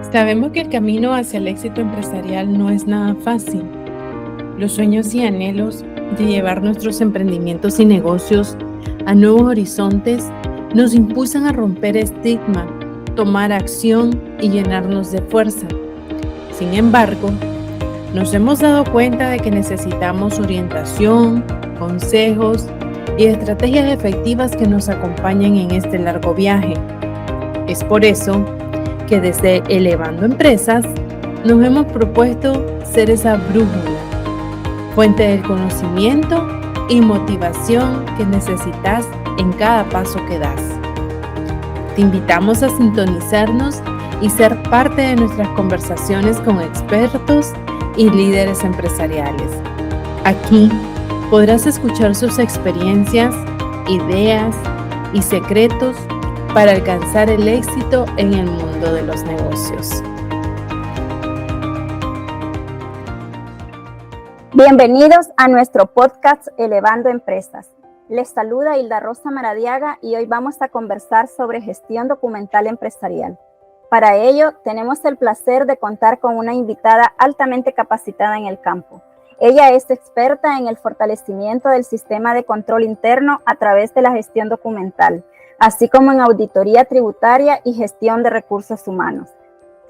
Sabemos que el camino hacia el éxito empresarial no es nada fácil. Los sueños y anhelos de llevar nuestros emprendimientos y negocios a nuevos horizontes nos impulsan a romper estigma, tomar acción y llenarnos de fuerza. Sin embargo, nos hemos dado cuenta de que necesitamos orientación, consejos y estrategias efectivas que nos acompañen en este largo viaje. Es por eso que desde Elevando Empresas nos hemos propuesto ser esa brújula, fuente del conocimiento y motivación que necesitas en cada paso que das. Te invitamos a sintonizarnos y ser parte de nuestras conversaciones con expertos y líderes empresariales. Aquí podrás escuchar sus experiencias, ideas y secretos para alcanzar el éxito en el mundo de los negocios. Bienvenidos a nuestro podcast Elevando Empresas. Les saluda Hilda Rosa Maradiaga y hoy vamos a conversar sobre gestión documental empresarial. Para ello, tenemos el placer de contar con una invitada altamente capacitada en el campo. Ella es experta en el fortalecimiento del sistema de control interno a través de la gestión documental, así como en auditoría tributaria y gestión de recursos humanos.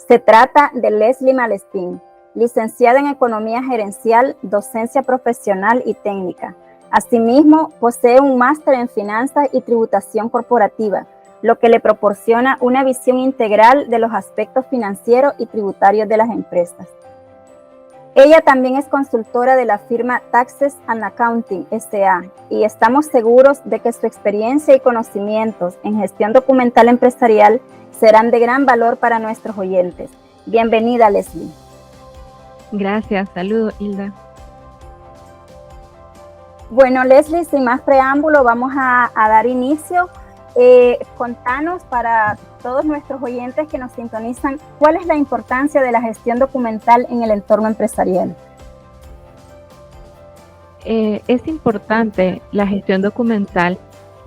Se trata de Leslie Malespín, licenciada en Economía Gerencial, Docencia Profesional y Técnica. Asimismo, posee un máster en Finanzas y Tributación Corporativa, lo que le proporciona una visión integral de los aspectos financieros y tributarios de las empresas. Ella también es consultora de la firma Taxes and Accounting S.A. y estamos seguros de que su experiencia y conocimientos en gestión documental empresarial serán de gran valor para nuestros oyentes. Bienvenida, Leslie. Gracias, saludos, Hilda. Bueno, Leslie, sin más preámbulo, vamos a dar inicio. Contanos para todos nuestros oyentes que nos sintonizan, ¿cuál es la importancia de la gestión documental en el entorno empresarial? Es importante la gestión documental,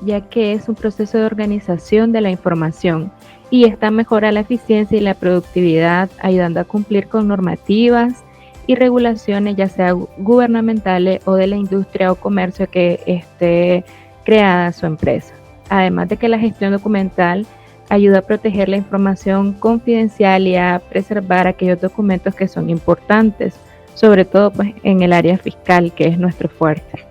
ya que es un proceso de organización de la información y esta mejora la eficiencia y la productividad, ayudando a cumplir con normativas y regulaciones, ya sea gubernamentales o de la industria o comercio que esté creada su empresa. Además de que la gestión documental ayuda a proteger la información confidencial y a preservar aquellos documentos que son importantes, sobre todo pues, en el área fiscal, que es nuestro fuerte.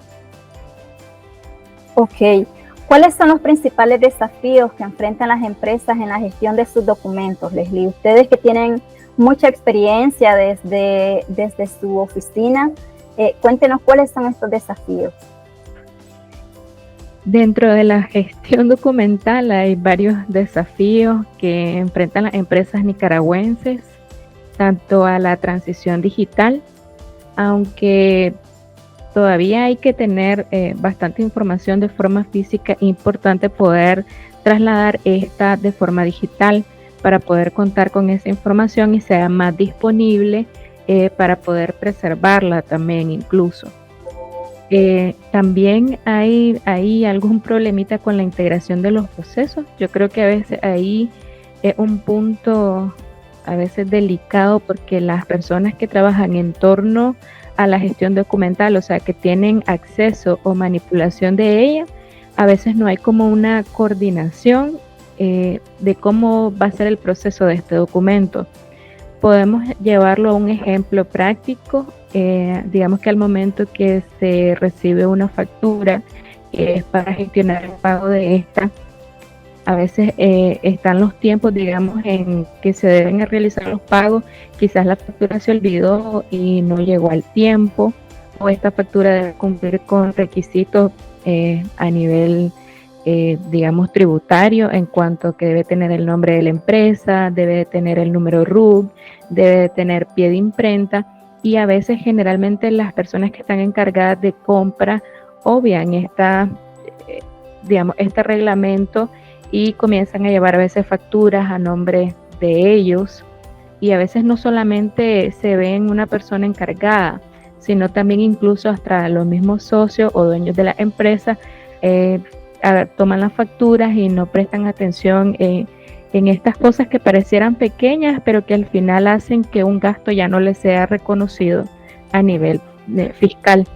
Ok. ¿Cuáles son los principales desafíos que enfrentan las empresas en la gestión de sus documentos, Leslie? Ustedes que tienen mucha experiencia desde su oficina, cuéntenos cuáles son estos desafíos. Dentro de la gestión documental hay varios desafíos que enfrentan las empresas nicaragüenses, tanto a la transición digital, aunque todavía hay que tener bastante información de forma física, es importante poder trasladar esta de forma digital para poder contar con esa información y sea más disponible para poder preservarla también incluso. También hay algún problemita con la integración de los procesos. Yo creo que a veces ahí es un punto a veces delicado porque las personas que trabajan en torno a la gestión documental, o sea, que tienen acceso o manipulación de ella, a veces no hay como una coordinación de cómo va a ser el proceso de este documento. Podemos llevarlo a un ejemplo práctico. Digamos que al momento que se recibe una factura para gestionar el pago de esta, a veces están los tiempos, digamos, en que se deben realizar los pagos. Quizás la factura se olvidó y no llegó al tiempo, o esta factura debe cumplir con requisitos a nivel, digamos, tributario, en cuanto que debe tener el nombre de la empresa, debe tener el número RUC, debe tener pie de imprenta. Y a veces generalmente las personas que están encargadas de compra obvian este reglamento y comienzan a llevar a veces facturas a nombre de ellos, y a veces no solamente se ve en una persona encargada, sino también incluso hasta los mismos socios o dueños de la empresa toman las facturas y no prestan atención en estas cosas que parecieran pequeñas, pero que al final hacen que un gasto ya no le sea reconocido a nivel fiscal.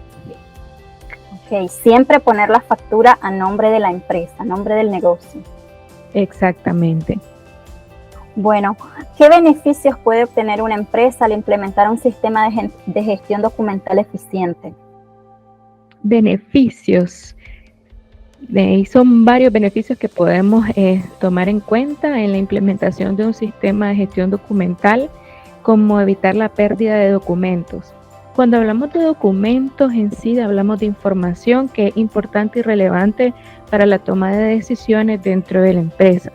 Ok, siempre poner la factura a nombre de la empresa, a nombre del negocio. Exactamente. Bueno, ¿qué beneficios puede obtener una empresa al implementar un sistema de gestión documental eficiente? Beneficios. Y son varios beneficios que podemos tomar en cuenta en la implementación de un sistema de gestión documental, como evitar la pérdida de documentos. Cuando hablamos de documentos en sí, hablamos de información que es importante y relevante para la toma de decisiones dentro de la empresa.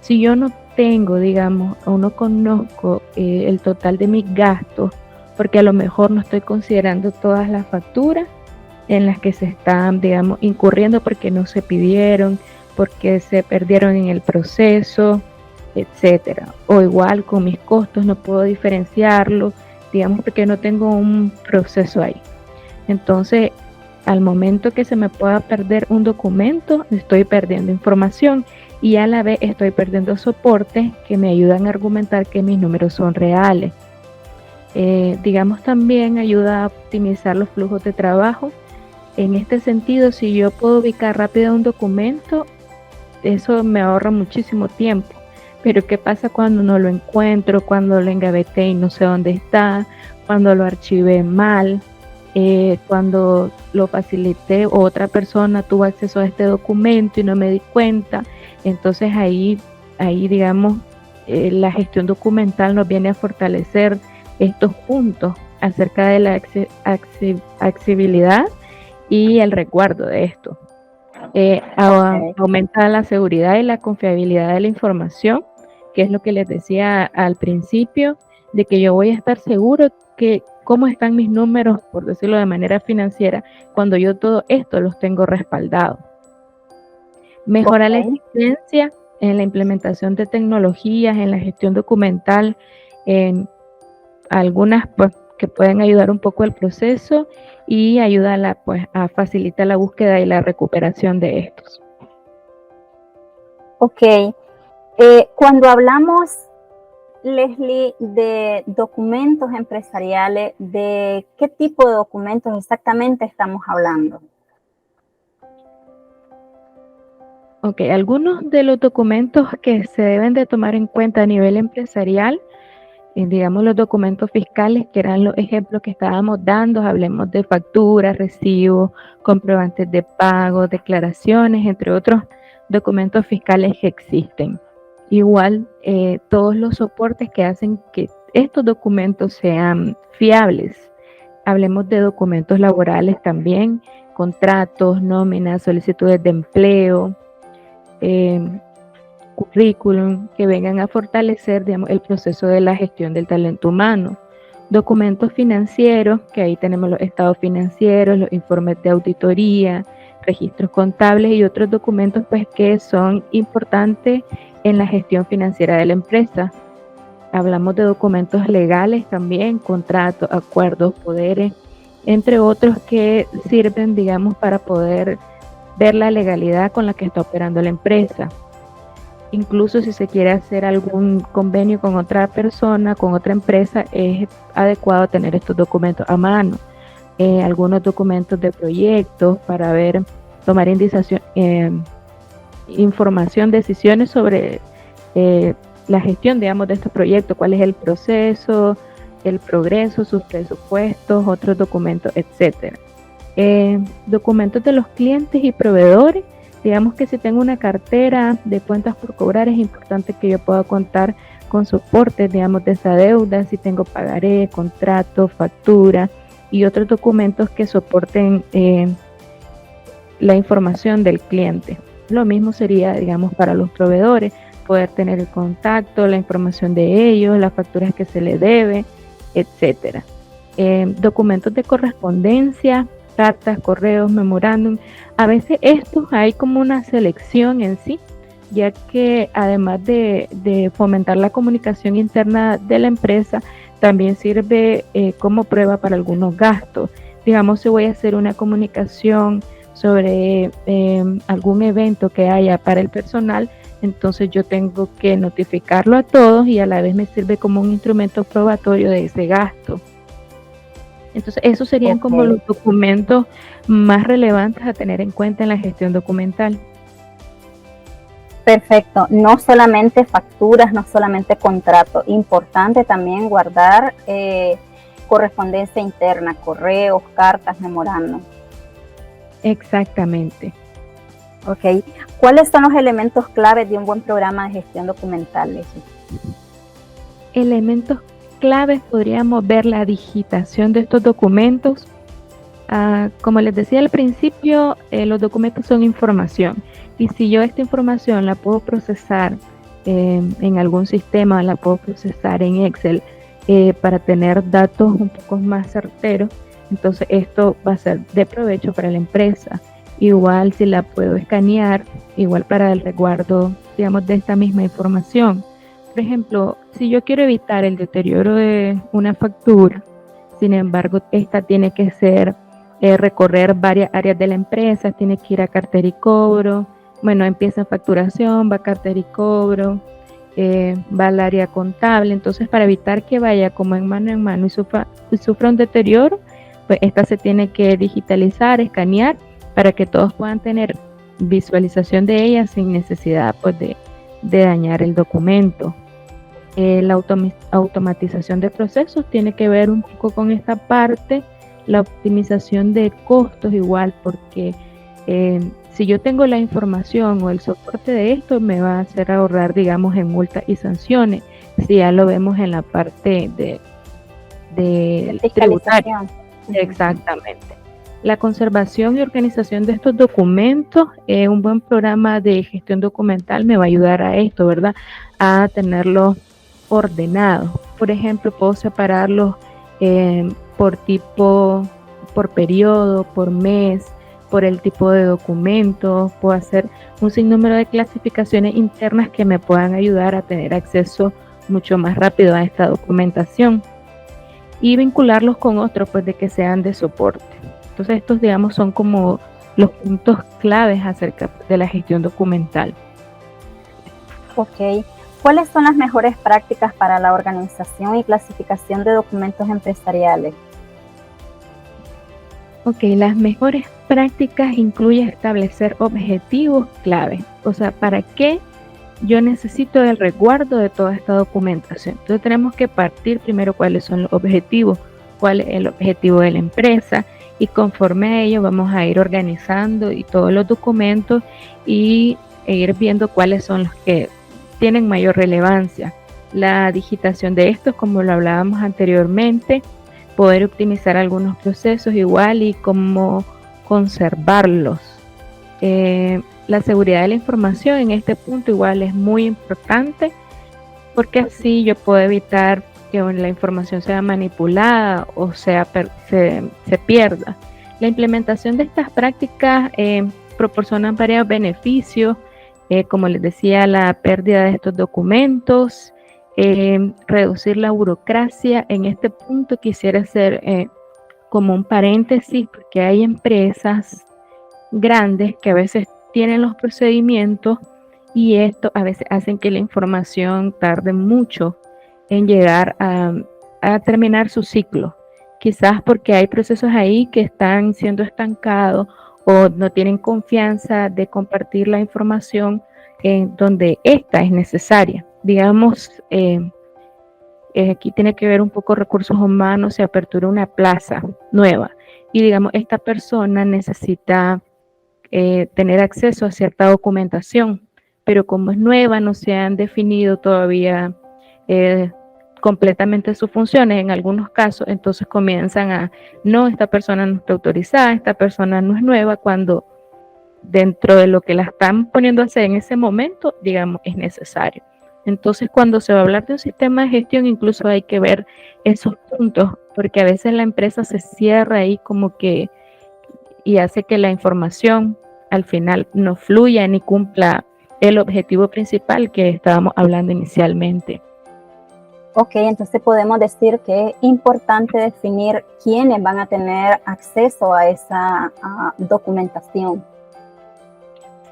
Si yo no tengo, digamos, o no conozco el total de mis gastos, porque a lo mejor no estoy considerando todas las facturas en las que se están, digamos, incurriendo porque no se pidieron, porque se perdieron en el proceso, etcétera. O igual con mis costos no puedo diferenciarlo, digamos, porque no tengo un proceso ahí. Entonces, al momento que se me pueda perder un documento, estoy perdiendo información y a la vez estoy perdiendo soportes que me ayudan a argumentar que mis números son reales. Digamos, también ayuda a optimizar los flujos de trabajo. En este sentido, si yo puedo ubicar rápido un documento, eso me ahorra muchísimo tiempo. Pero ¿qué pasa cuando no lo encuentro, cuando lo engaveté y no sé dónde está, cuando lo archivé mal, cuando lo facilité o otra persona tuvo acceso a este documento y no me di cuenta? Entonces ahí digamos, la gestión documental nos viene a fortalecer estos puntos acerca de la accesibilidad y el resguardo de esto. Aumenta la seguridad y la confiabilidad de la información, que es lo que les decía al principio, de que yo voy a estar seguro que cómo están mis números, por decirlo de manera financiera, cuando yo todo esto los tengo respaldados. Mejora la eficiencia en la implementación de tecnologías, en la gestión documental, en algunas pues, que pueden ayudar un poco el proceso y ayuda a facilitar la búsqueda y la recuperación de estos. Ok. Cuando hablamos, Leslie, de documentos empresariales, ¿de qué tipo de documentos exactamente estamos hablando? Ok, algunos de los documentos que se deben de tomar en cuenta a nivel empresarial, digamos los documentos fiscales, que eran los ejemplos que estábamos dando, hablemos de facturas, recibos, comprobantes de pago, declaraciones, entre otros documentos fiscales que existen. Igual, todos los soportes que hacen que estos documentos sean fiables. Hablemos de documentos laborales también, contratos, nóminas, solicitudes de empleo, currículum, que vengan a fortalecer, digamos, el proceso de la gestión del talento humano. Documentos financieros, que ahí tenemos los estados financieros, los informes de auditoría, registros contables y otros documentos pues que son importantes en la gestión financiera de la empresa. Hablamos de documentos legales también, contratos, acuerdos, poderes, entre otros que sirven, digamos, para poder ver la legalidad con la que está operando la empresa. Incluso si se quiere hacer algún convenio con otra persona, con otra empresa, es adecuado tener estos documentos a mano. Algunos documentos de proyectos para tomar información, decisiones sobre la gestión, digamos, de este proyecto, cuál es el proceso, el progreso, sus presupuestos, otros documentos, etcétera. Documentos de los clientes y proveedores. Digamos que si tengo una cartera de cuentas por cobrar, es importante que yo pueda contar con soportes, digamos, de esa deuda, si tengo pagaré, contrato, factura y otros documentos que soporten la información del cliente. Lo mismo sería, digamos, para los proveedores, poder tener el contacto, la información de ellos, las facturas que se les debe, etcétera. Documentos de correspondencia, cartas, correos, memorándum. A veces estos hay como una selección en sí, ya que además de fomentar la comunicación interna de la empresa, también sirve como prueba para algunos gastos. Digamos, si voy a hacer una comunicación sobre algún evento que haya para el personal, entonces yo tengo que notificarlo a todos y a la vez me sirve como un instrumento probatorio de ese gasto. Entonces, esos serían como los documentos más relevantes a tener en cuenta en la gestión documental. Perfecto, no solamente facturas, no solamente contratos, importante también guardar correspondencia interna, correos, cartas, memorándum. Exactamente. Ok, ¿cuáles son los elementos claves de un buen programa de gestión documental, Leslie? Elementos claves podríamos ver la digitación de estos documentos. Como les decía al principio, los documentos son información y si yo esta información la puedo procesar en algún sistema, la puedo procesar en Excel para tener datos un poco más certeros, entonces esto va a ser de provecho para la empresa. Igual si la puedo escanear, igual para el resguardo, digamos, de esta misma información. Por ejemplo, si yo quiero evitar el deterioro de una factura, sin embargo, esta tiene que ser recorrer varias áreas de la empresa, tiene que ir a cartera y cobro. Bueno, empieza en facturación, va a cartera y cobro, va al área contable. Entonces, para evitar que vaya como en mano y sufra un deterioro, pues esta se tiene que digitalizar, escanear, para que todos puedan tener visualización de ella sin necesidad pues, de dañar el documento. La automatización de procesos tiene que ver un poco con esta parte, la optimización de costos igual, porque si yo tengo la información o el soporte de esto, me va a hacer ahorrar, digamos, en multas y sanciones, si ya lo vemos en la parte de tributaria. Exactamente. La conservación y organización de estos documentos, un buen programa de gestión documental me va a ayudar a esto, ¿verdad? A tenerlos ordenados. Por ejemplo, puedo separarlos por tipo, por periodo, por mes, por el tipo de documento. Puedo hacer un sinnúmero de clasificaciones internas que me puedan ayudar a tener acceso mucho más rápido a esta documentación y vincularlos con otros, pues de que sean de soporte. Entonces estos, digamos, son como los puntos claves acerca de la gestión documental. Ok. ¿Cuáles son las mejores prácticas para la organización y clasificación de documentos empresariales? Ok, las mejores prácticas incluyen establecer objetivos clave. O sea, ¿para qué yo necesito el resguardo de toda esta documentación? Entonces tenemos que partir primero cuáles son los objetivos, cuál es el objetivo de la empresa, y conforme a ello vamos a ir organizando y todos los documentos e ir viendo cuáles son los que tienen mayor relevancia. La digitación de estos, como lo hablábamos anteriormente, poder optimizar algunos procesos igual y cómo conservarlos. La seguridad de la información en este punto igual es muy importante, porque así yo puedo evitar que la información sea manipulada o se pierda. La implementación de estas prácticas proporcionan varios beneficios, como les decía, la pérdida de estos documentos, reducir la burocracia. En este punto quisiera hacer como un paréntesis, porque hay empresas grandes que a veces tienen los procedimientos y esto a veces hacen que la información tarde mucho en llegar a terminar su ciclo. Quizás porque hay procesos ahí que están siendo estancados o no tienen confianza de compartir la información en donde esta es necesaria. Digamos, aquí tiene que ver un poco recursos humanos, se apertura una plaza nueva y digamos, esta persona necesita tener acceso a cierta documentación, pero como es nueva, no se han definido todavía completamente sus funciones en algunos casos, entonces comienzan a, no, esta persona no está autorizada, esta persona no es nueva, cuando dentro de lo que la están poniendo a hacer en ese momento, digamos, es necesario. Entonces, cuando se va a hablar de un sistema de gestión, incluso hay que ver esos puntos, porque a veces la empresa se cierra ahí como que y hace que la información al final no fluya ni cumpla el objetivo principal que estábamos hablando inicialmente. Ok, entonces podemos decir que es importante definir quiénes van a tener acceso a esa documentación.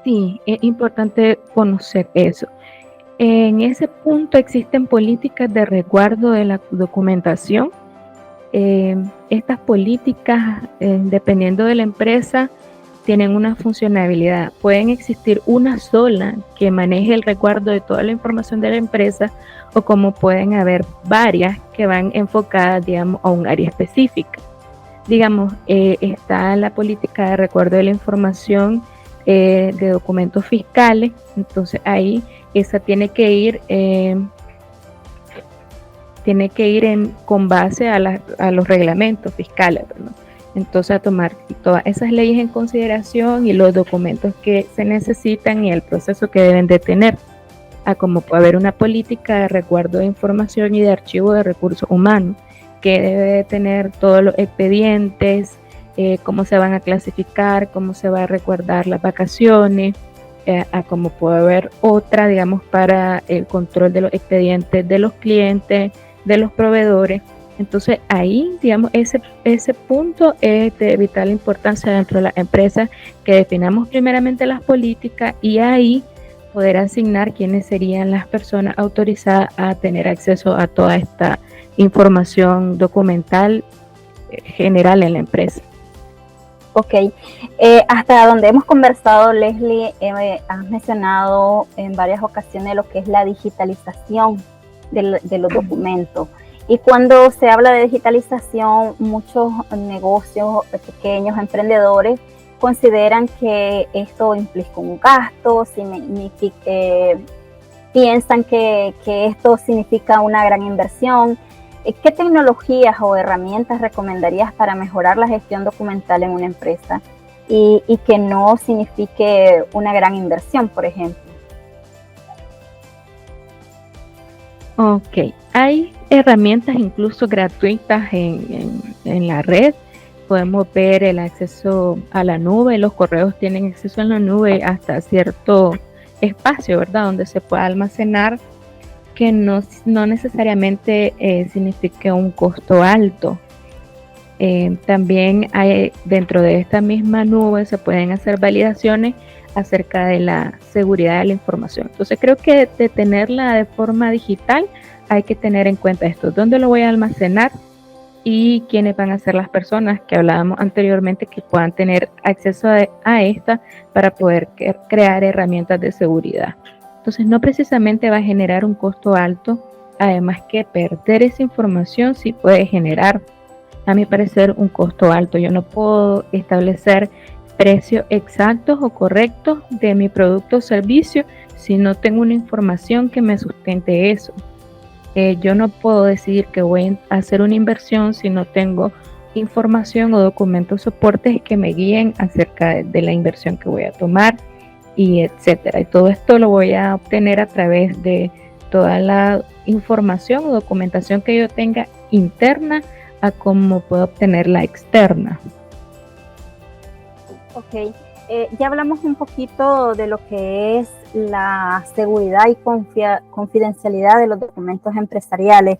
Sí, es importante conocer eso. En ese punto existen políticas de resguardo de la documentación. Estas políticas, dependiendo de la empresa, tienen una funcionalidad. Pueden existir una sola que maneje el resguardo de toda la información de la empresa, o como pueden haber varias que van enfocadas, digamos, a un área específica. Digamos, está la política de resguardo de la información de documentos fiscales. Entonces ahí esa tiene que ir con base a los reglamentos fiscales, ¿verdad? Entonces a tomar todas esas leyes en consideración y los documentos que se necesitan y el proceso que deben de tener, a como puede haber una política de resguardo de información y de archivo de recursos humanos que debe de tener todos los expedientes, cómo se van a clasificar, cómo se va a resguardar las vacaciones, a como puede haber otra, digamos, para el control de los expedientes de los clientes, de los proveedores. Entonces ahí, digamos, ese punto es de vital importancia dentro de las empresas, que definamos primeramente las políticas y ahí poder asignar quiénes serían las personas autorizadas a tener acceso a toda esta información documental general en la empresa. Ok, hasta donde hemos conversado, Leslie, has mencionado en varias ocasiones lo que es la digitalización de los documentos. Y cuando se habla de digitalización, muchos negocios pequeños, emprendedores, consideran que esto implica un gasto, piensan que esto significa una gran inversión. ¿Qué tecnologías o herramientas recomendarías para mejorar la gestión documental en una empresa y que no signifique una gran inversión, por ejemplo? Ok, hay herramientas incluso gratuitas en la red. Podemos ver el acceso a la nube. Los correos tienen acceso a la nube hasta cierto espacio, ¿verdad?, donde se puede almacenar, que no necesariamente signifique un costo alto. También hay, dentro de esta misma nube se pueden hacer validaciones acerca de la seguridad de la información. Entonces creo que de tenerla de forma digital hay que tener en cuenta esto: dónde lo voy a almacenar y quiénes van a ser las personas que hablábamos anteriormente que puedan tener acceso a esta para poder crear herramientas de seguridad. Entonces no precisamente va a generar un costo alto, además que perder esa información sí puede generar, a mi parecer, un costo alto. Yo no puedo establecer precios exactos o correctos de mi producto o servicio si no tengo una información que me sustente eso. Yo no puedo decidir que voy a hacer una inversión si no tengo información o documentos soportes que me guíen acerca de la inversión que voy a tomar, y etcétera. Y todo esto lo voy a obtener a través de toda la información o documentación que yo tenga interna, a cómo puedo obtener la externa. Ok, ya hablamos un poquito de lo que es la seguridad y confidencialidad de los documentos empresariales,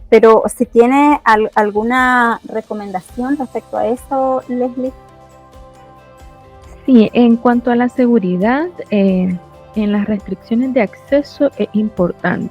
pero si tiene alguna recomendación respecto a eso, Leslie. Sí, en cuanto a la seguridad, en las restricciones de acceso es importante.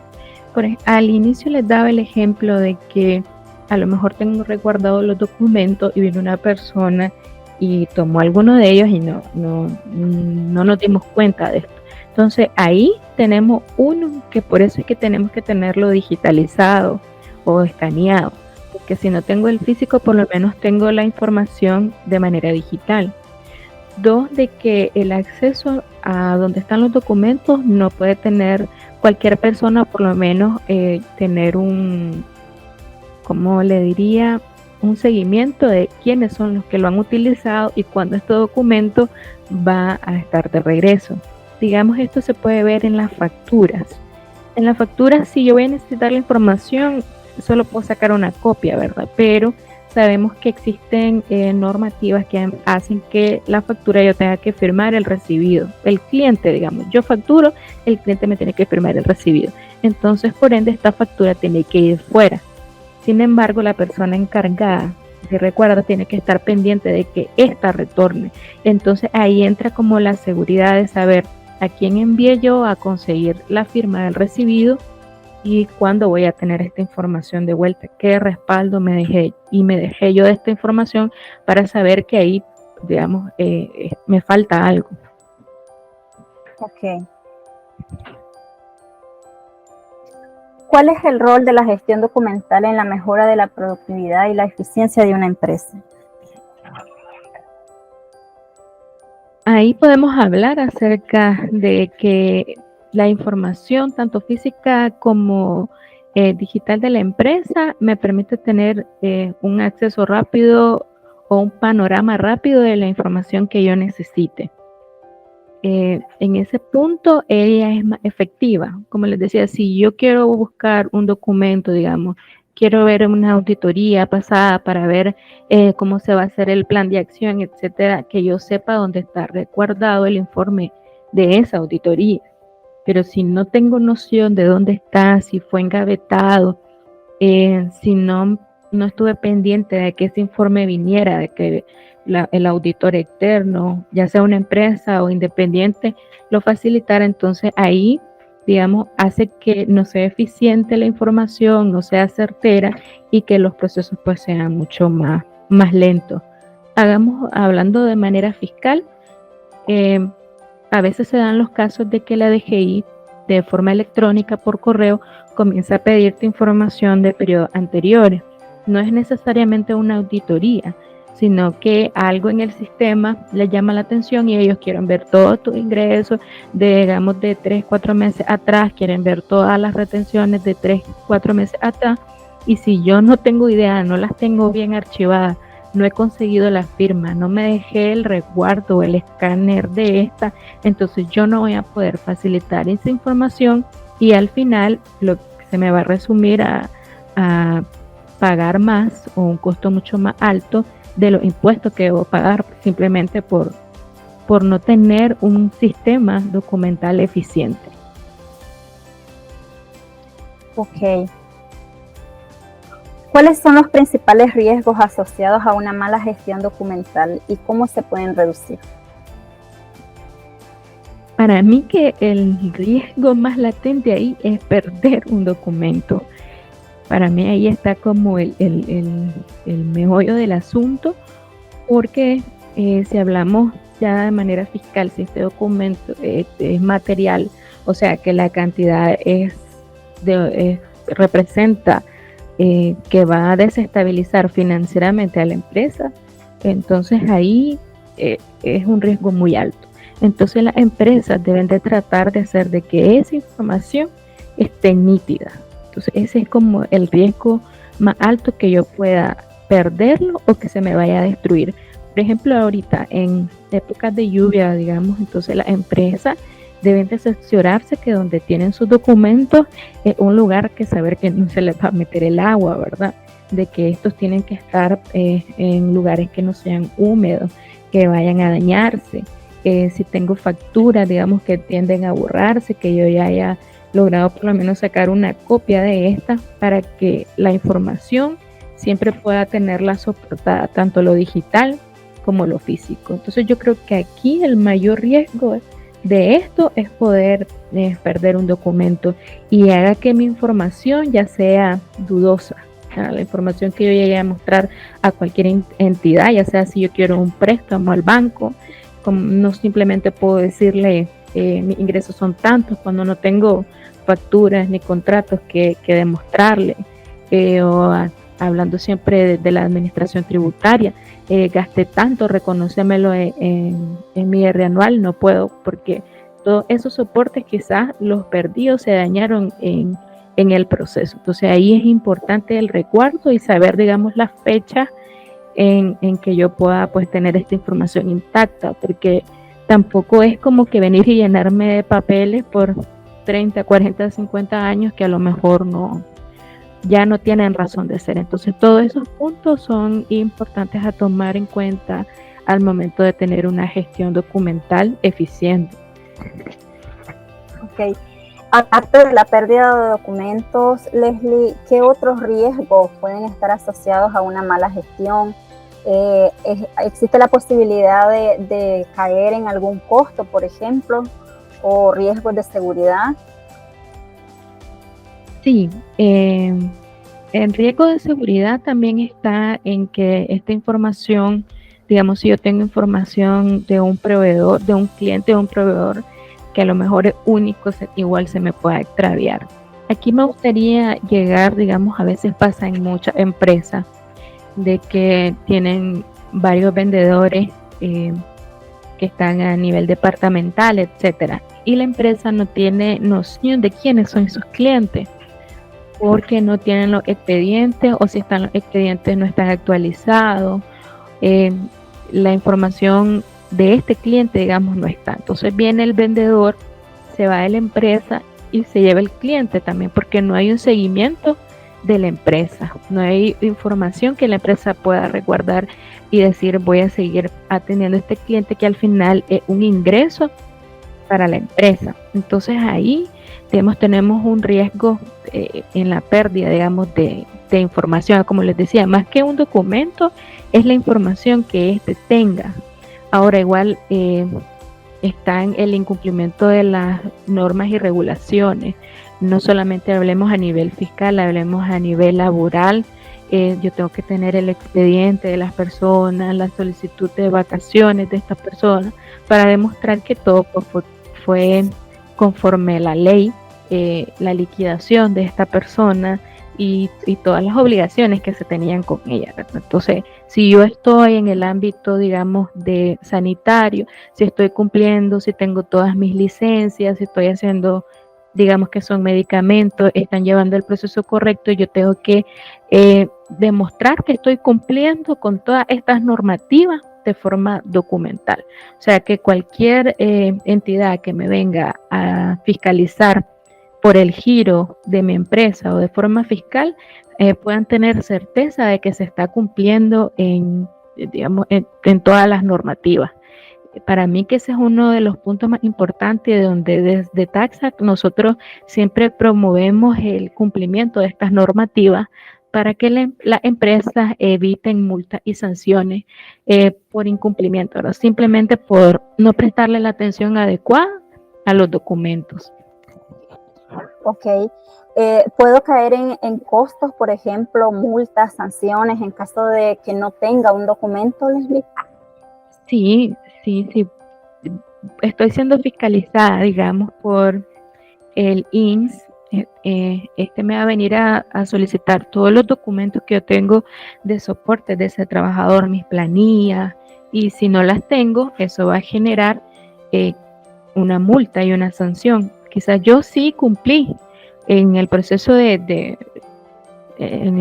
Al inicio les daba el ejemplo de que a lo mejor tengo resguardados los documentos y vino una persona y tomó alguno de ellos y no nos dimos cuenta de esto. Entonces ahí tenemos uno que por eso es que tenemos que tenerlo digitalizado o escaneado, porque si no tengo el físico, por lo menos tengo la información de manera digital. 2, de que el acceso a donde están los documentos no puede tener cualquier persona, por lo menos tener un seguimiento de quiénes son los que lo han utilizado y cuándo este documento va a estar de regreso. Digamos, esto se puede ver en las facturas. En las facturas, si yo voy a necesitar la información, solo puedo sacar una copia, ¿verdad? Pero sabemos que existen normativas que hacen que la factura yo tenga que firmar el recibido. El cliente, digamos, yo facturo, el cliente me tiene que firmar el recibido. Entonces, por ende, esta factura tiene que ir fuera. Sin embargo, la persona encargada si recuerda, tiene que estar pendiente de que ésta retorne. Entonces ahí entra como la seguridad de saber a quién envié yo a conseguir la firma del recibido y cuándo voy a tener esta información de vuelta, qué respaldo me dejé yo de esta información para saber que ahí, digamos, me falta algo. Ok. ¿Cuál es el rol de la gestión documental en la mejora de la productividad y la eficiencia de una empresa? Ahí podemos hablar acerca de que la información, tanto física como digital de la empresa, me permite tener un acceso rápido o un panorama rápido de la información que yo necesite. En ese punto ella es más efectiva. Como les decía, si yo quiero buscar un documento, digamos, quiero ver una auditoría pasada para ver cómo se va a hacer el plan de acción, etcétera, que yo sepa dónde está resguardado el informe de esa auditoría. Pero si no tengo noción de dónde está, si fue engavetado, si no estuve pendiente de que ese informe viniera, de que el auditor externo, ya sea una empresa o independiente, lo facilitara, entonces ahí, digamos, hace que no sea eficiente la información, no sea certera y que los procesos pues sean mucho más lentos. Hablando de manera fiscal, a veces se dan los casos de que la DGI de forma electrónica por correo comienza a pedirte información de periodos anteriores. No es necesariamente una auditoría, sino que algo en el sistema les llama la atención y ellos quieren ver todos tus ingresos de, digamos, de 3-4 meses atrás, quieren ver todas las retenciones de 3-4 meses atrás, y si yo no tengo idea, no las tengo bien archivadas, no he conseguido la firma, no me dejé el resguardo o el escáner de esta, entonces yo no voy a poder facilitar esa información y al final lo que se me va a resumir a pagar más o un costo mucho más alto de los impuestos que debo pagar simplemente por no tener un sistema documental eficiente. Ok. ¿Cuáles son los principales riesgos asociados a una mala gestión documental y cómo se pueden reducir? Para mí que el riesgo más latente ahí es perder un documento. Para mí ahí está como el meollo del asunto, porque si hablamos ya de manera fiscal, si este documento es material, o sea que la cantidad representa que va a desestabilizar financieramente a la empresa, entonces ahí es un riesgo muy alto. Entonces las empresas deben de tratar de hacer de que esa información esté nítida. Entonces ese es como el riesgo más alto, que yo pueda perderlo o que se me vaya a destruir. Por ejemplo, ahorita en épocas de lluvia, digamos, entonces las empresas deben de cerciorarse que donde tienen sus documentos es un lugar que saber que no se les va a meter el agua, ¿verdad? De que estos tienen que estar en lugares que no sean húmedos, que vayan a dañarse. Si tengo facturas, digamos, que tienden a borrarse, que yo ya haya logrado por lo menos sacar una copia de esta para que la información siempre pueda tenerla soportada, tanto lo digital como lo físico. Entonces yo creo que aquí el mayor riesgo de esto es poder perder un documento y haga que mi información ya sea dudosa. La información que yo llegue a mostrar a cualquier entidad, ya sea si yo quiero un préstamo al banco, no simplemente puedo decirle mis ingresos son tantos cuando no tengo facturas ni contratos que demostrarle, hablando siempre de la administración tributaria, gasté tanto, reconócemelo en mi IR anual, no puedo, porque todos esos soportes quizás los perdí o se dañaron en el proceso. Entonces ahí es importante el resguardo y saber, digamos, las fechas en que yo pueda pues tener esta información intacta, porque tampoco es como que venir y llenarme de papeles por 30, 40, 50 años que a lo mejor ya no tienen razón de ser. Entonces todos esos puntos son importantes a tomar en cuenta al momento de tener una gestión documental eficiente. Ok. Aparte de la pérdida de documentos, Leslie, ¿qué otros riesgos pueden estar asociados a una mala gestión? ¿Existe la posibilidad de caer en algún costo, por ejemplo, o riesgos de seguridad? Sí, el riesgo de seguridad también está en que esta información, digamos, si yo tengo información de un proveedor, de un cliente, de un proveedor, que a lo mejor es único, igual se me pueda extraviar. Aquí me gustaría llegar, digamos, a veces pasa en muchas empresas, de que tienen varios vendedores que están a nivel departamental, etcétera, y la empresa no tiene noción de quiénes son sus clientes, porque no tienen los expedientes, o si están los expedientes no están actualizados, la información de este cliente, digamos, no está. Entonces viene el vendedor, se va de la empresa y se lleva el cliente también, porque no hay un seguimiento de la empresa, no hay información que la empresa pueda resguardar y decir voy a seguir atendiendo a este cliente, que al final es un ingreso para la empresa. Entonces ahí tenemos un riesgo en la pérdida, digamos, de información. Como les decía, más que un documento, es la información que éste tenga. Ahora igual está en el incumplimiento de las normas y regulaciones. No solamente hablemos a nivel fiscal, hablemos a nivel laboral. Yo tengo que tener el expediente de las personas, la solicitud de vacaciones de estas personas, para demostrar que todo fue conforme a la ley, la liquidación de esta persona y todas las obligaciones que se tenían con ella, ¿verdad? Entonces, si yo estoy en el ámbito, digamos, de sanitario, si estoy cumpliendo, si tengo todas mis licencias, si estoy haciendo, digamos que son medicamentos, están llevando el proceso correcto, yo tengo que demostrar que estoy cumpliendo con todas estas normativas de forma documental. O sea, que cualquier entidad que me venga a fiscalizar por el giro de mi empresa o de forma fiscal, puedan tener certeza de que se está cumpliendo digamos, en todas las normativas. Para mí que ese es uno de los puntos más importantes, de donde desde TaxAct nosotros siempre promovemos el cumplimiento de estas normativas para que las empresas eviten multas y sanciones por incumplimiento, ¿no? Simplemente por no prestarle la atención adecuada a los documentos. Ok. ¿Puedo caer en costos, por ejemplo, multas, sanciones, en caso de que no tenga un documento, Leslie? Sí. Estoy siendo fiscalizada, digamos, por el INSS. Este me va a venir a solicitar todos los documentos que yo tengo de soporte de ese trabajador, mis planillas, y si no las tengo, eso va a generar una multa y una sanción. Quizás yo sí cumplí en el proceso en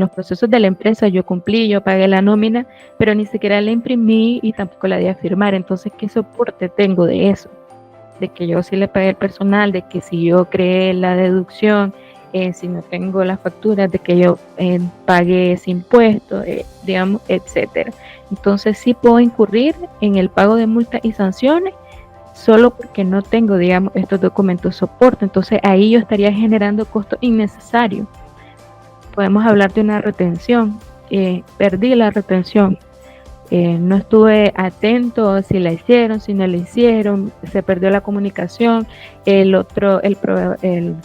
los procesos de la empresa, yo cumplí, yo pagué la nómina, pero ni siquiera la imprimí y tampoco la di a firmar. Entonces, ¿qué soporte tengo de eso? De que yo sí le pagué el personal, de que si yo creé la deducción, si no tengo las facturas, de que yo pagué ese impuesto, digamos, etcétera. Entonces, sí puedo incurrir en el pago de multas y sanciones solo porque no tengo, digamos, estos documentos soporte. Entonces, ahí yo estaría generando costos innecesarios. Podemos hablar de una retención. Perdí la retención. No estuve atento si la hicieron, si no la hicieron, se perdió la comunicación, el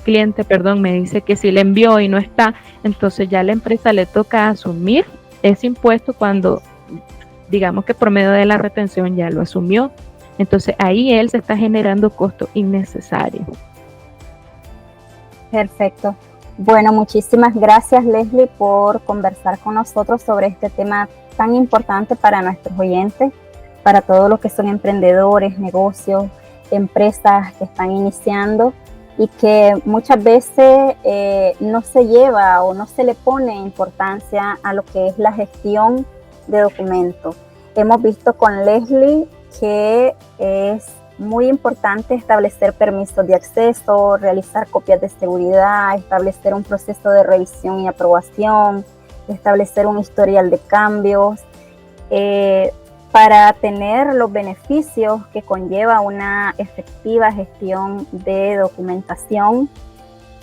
cliente, me dice que sí le envió y no está, entonces ya a la empresa le toca asumir ese impuesto cuando, digamos que por medio de la retención ya lo asumió. Entonces ahí él se está generando costos innecesarios. Perfecto. Bueno, muchísimas gracias, Leslie, por conversar con nosotros sobre este tema tan importante para nuestros oyentes, para todos los que son emprendedores, negocios, empresas que están iniciando y que muchas veces no se lleva o no se le pone importancia a lo que es la gestión de documentos. Hemos visto con Leslie que es muy importante establecer permisos de acceso, realizar copias de seguridad, establecer un proceso de revisión y aprobación, establecer un historial de cambios, para tener los beneficios que conlleva una efectiva gestión de documentación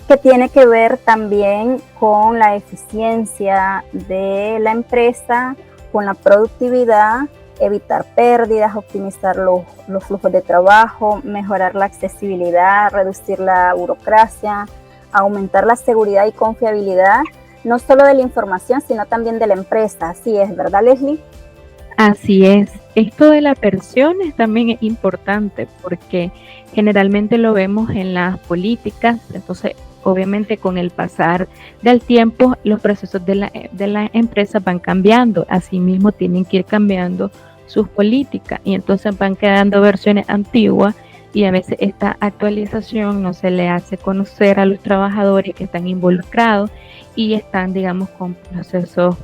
que tiene que ver también con la eficiencia de la empresa, con la productividad, evitar pérdidas, optimizar los flujos de trabajo, mejorar la accesibilidad, reducir la burocracia, aumentar la seguridad y confiabilidad, no solo de la información, sino también de la empresa. Así es, ¿verdad, Leslie? Así es. Esto de las versiones también es importante porque generalmente lo vemos en las políticas. Entonces, obviamente con el pasar del tiempo, los procesos de la empresa van cambiando. Asimismo, tienen que ir cambiando sus políticas y entonces van quedando versiones antiguas y a veces esta actualización no se le hace conocer a los trabajadores que están involucrados y están, digamos, con procesos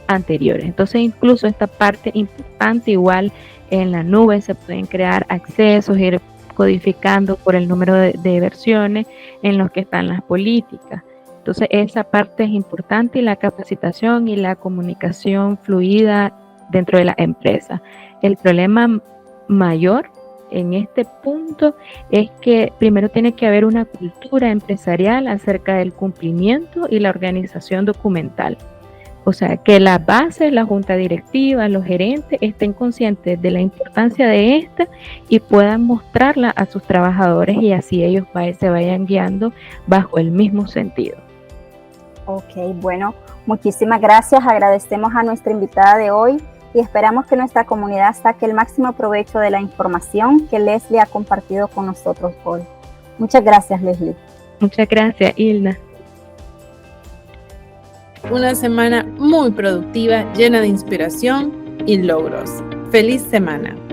anteriores. Entonces, incluso esta parte importante, igual en la nube se pueden crear accesos, ir codificando por el número de versiones en los que están las políticas. Entonces, esa parte es importante y la capacitación y la comunicación fluida dentro de la empresa. El problema mayor en este punto es que primero tiene que haber una cultura empresarial acerca del cumplimiento y la organización documental. O sea, que la base, la junta directiva, los gerentes estén conscientes de la importancia de esta y puedan mostrarla a sus trabajadores y así ellos se vayan guiando bajo el mismo sentido. Ok, bueno, muchísimas gracias. Agradecemos a nuestra invitada de hoy y esperamos que nuestra comunidad saque el máximo provecho de la información que Leslie ha compartido con nosotros hoy. Muchas gracias, Leslie. Muchas gracias, Hilda. Una semana muy productiva, llena de inspiración y logros. ¡Feliz semana!